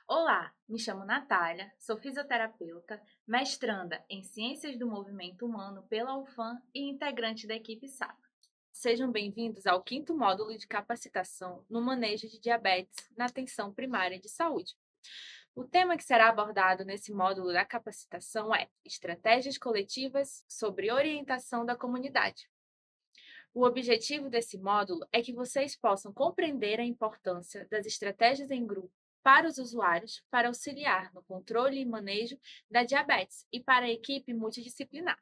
Olá, me chamo Natália, sou fisioterapeuta, mestranda em Ciências do Movimento Humano pela UFAM e integrante da equipe SAP. Sejam bem-vindos ao quinto módulo de capacitação no manejo de diabetes na atenção primária de saúde. O tema que será abordado nesse módulo da capacitação é Estratégias coletivas sobre orientação da comunidade. O objetivo desse módulo é que vocês possam compreender a importância das estratégias em grupo para os usuários para auxiliar no controle e manejo da diabetes e para a equipe multidisciplinar.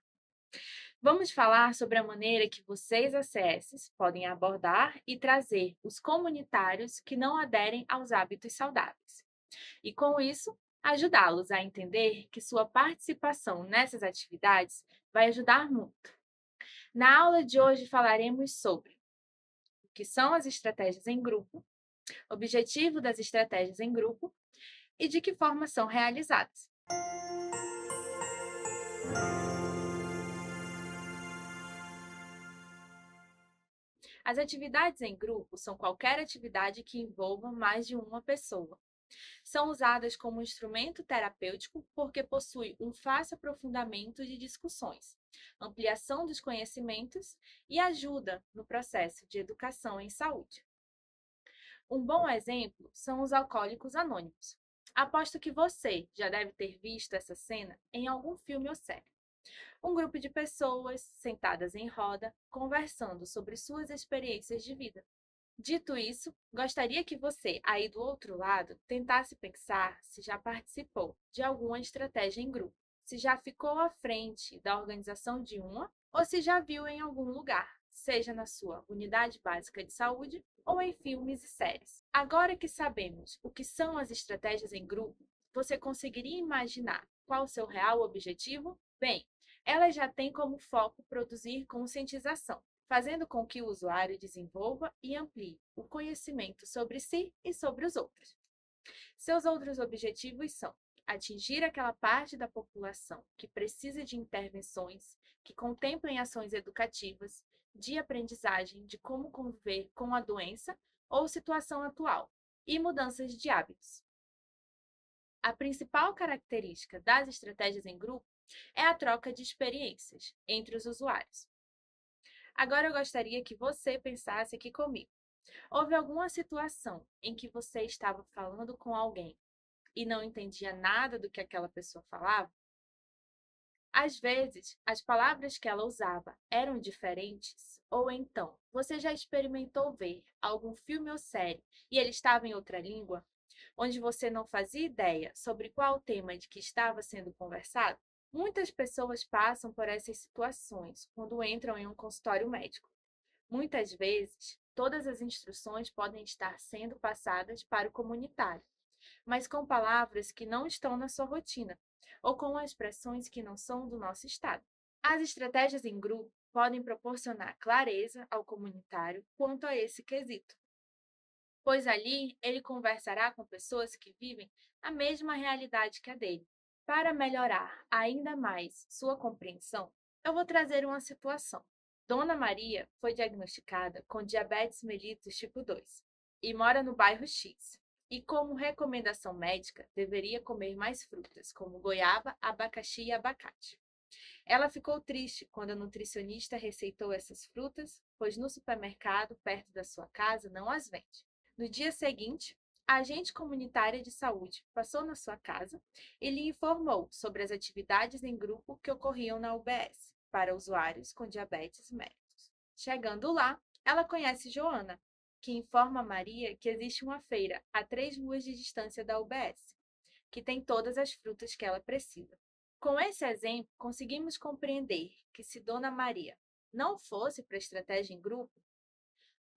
Vamos falar sobre a maneira que vocês, ACS, podem abordar e trazer os comunitários que não aderem aos hábitos saudáveis. E, com isso, ajudá-los a entender que sua participação nessas atividades vai ajudar muito. Na aula de hoje falaremos sobre o que são as estratégias em grupo, objetivo das estratégias em grupo e de que forma são realizadas. As atividades em grupo são qualquer atividade que envolva mais de uma pessoa. São usadas como instrumento terapêutico porque possui um fácil aprofundamento de discussões, ampliação dos conhecimentos e ajuda no processo de educação em saúde. Um bom exemplo são os alcoólicos anônimos. Aposto que você já deve ter visto essa cena em algum filme ou série. Um grupo de pessoas sentadas em roda, conversando sobre suas experiências de vida. Dito isso, gostaria que você, aí do outro lado, tentasse pensar se já participou de alguma estratégia em grupo, se já ficou à frente da organização de uma ou se já viu em algum lugar, seja na sua unidade básica de saúde ou em filmes e séries. Agora que sabemos o que são as estratégias em grupo, você conseguiria imaginar qual o seu real objetivo? Bem, elas já têm como foco produzir conscientização, fazendo com que o usuário desenvolva e amplie o conhecimento sobre si e sobre os outros. Seus outros objetivos são atingir aquela parte da população que precisa de intervenções que contemplem ações educativas, de aprendizagem de como conviver com a doença ou situação atual, e mudanças de hábitos. A principal característica das estratégias em grupo é a troca de experiências entre os usuários. Agora eu gostaria que você pensasse aqui comigo. Houve alguma situação em que você estava falando com alguém e não entendia nada do que aquela pessoa falava? Às vezes, as palavras que ela usava eram diferentes, ou então você já experimentou ver algum filme ou série e ele estava em outra língua, onde você não fazia ideia sobre qual o tema de que estava sendo conversado? Muitas pessoas passam por essas situações quando entram em um consultório médico. Muitas vezes, todas as instruções podem estar sendo passadas para o comunitário, mas com palavras que não estão na sua rotina, ou com expressões que não são do nosso estado. As estratégias em grupo podem proporcionar clareza ao comunitário quanto a esse quesito, pois ali ele conversará com pessoas que vivem a mesma realidade que a dele. Para melhorar ainda mais sua compreensão, eu vou trazer uma situação. Dona Maria foi diagnosticada com diabetes mellitus tipo 2 e mora no bairro X. E como recomendação médica, deveria comer mais frutas, como goiaba, abacaxi e abacate. Ela ficou triste quando a nutricionista receitou essas frutas, pois no supermercado perto da sua casa não as vende. No dia seguinte, a agente comunitária de saúde passou na sua casa e lhe informou sobre as atividades em grupo que ocorriam na UBS para usuários com diabetes mellitus. Chegando lá, ela conhece Joana, que informa a Maria que existe uma feira a 3 ruas de distância da UBS, que tem todas as frutas que ela precisa. Com esse exemplo, conseguimos compreender que se Dona Maria não fosse para a estratégia em grupo,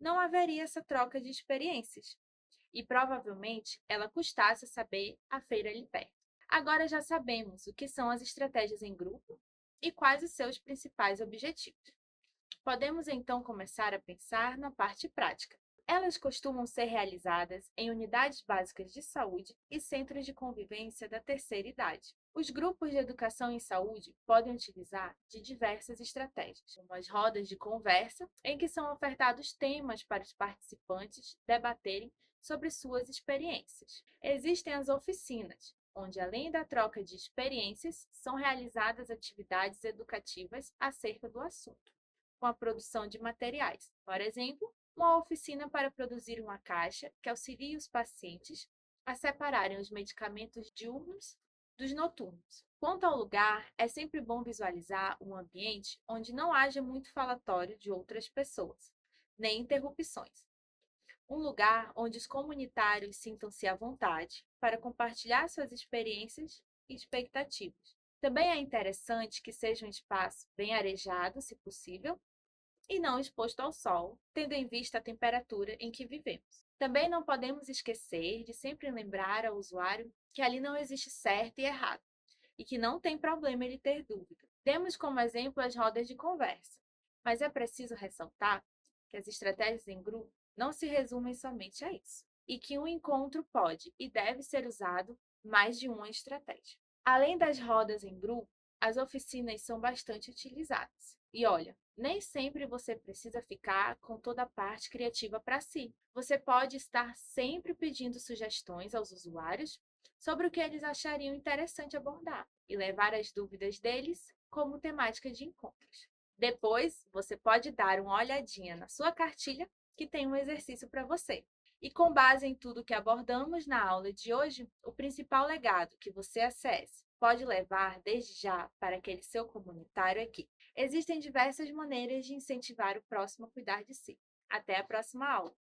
não haveria essa troca de experiências e provavelmente ela custasse saber a feira ali perto. Agora já sabemos o que são as estratégias em grupo e quais os seus principais objetivos. Podemos então começar a pensar na parte prática. Elas costumam ser realizadas em unidades básicas de saúde e centros de convivência da terceira idade. Os grupos de educação em saúde podem utilizar de diversas estratégias, como as rodas de conversa, em que são ofertados temas para os participantes debaterem sobre suas experiências. Existem as oficinas, onde, além da troca de experiências, são realizadas atividades educativas acerca do assunto, com a produção de materiais. Por exemplo, uma oficina para produzir uma caixa que auxilie os pacientes a separarem os medicamentos diurnos dos noturnos. Quanto ao lugar, é sempre bom visualizar um ambiente onde não haja muito falatório de outras pessoas, nem interrupções. Um lugar onde os comunitários sintam-se à vontade para compartilhar suas experiências e expectativas. Também é interessante que seja um espaço bem arejado, se possível, e não exposto ao sol, tendo em vista a temperatura em que vivemos. Também não podemos esquecer de sempre lembrar ao usuário que ali não existe certo e errado, e que não tem problema ele ter dúvida. Demos como exemplo as rodas de conversa, mas é preciso ressaltar que as estratégias em grupo não se resumem somente a isso, e que um encontro pode e deve ser usado mais de uma estratégia. Além das rodas em grupo, as oficinas são bastante utilizadas. E olha, nem sempre você precisa ficar com toda a parte criativa para si. Você pode estar sempre pedindo sugestões aos usuários sobre o que eles achariam interessante abordar e levar as dúvidas deles como temática de encontros. Depois, você pode dar uma olhadinha na sua cartilha, que tem um exercício para você. E com base em tudo que abordamos na aula de hoje, o principal legado que você acesse pode levar desde já para aquele seu comunitário é que existem diversas maneiras de incentivar o próximo a cuidar de si. Até a próxima aula!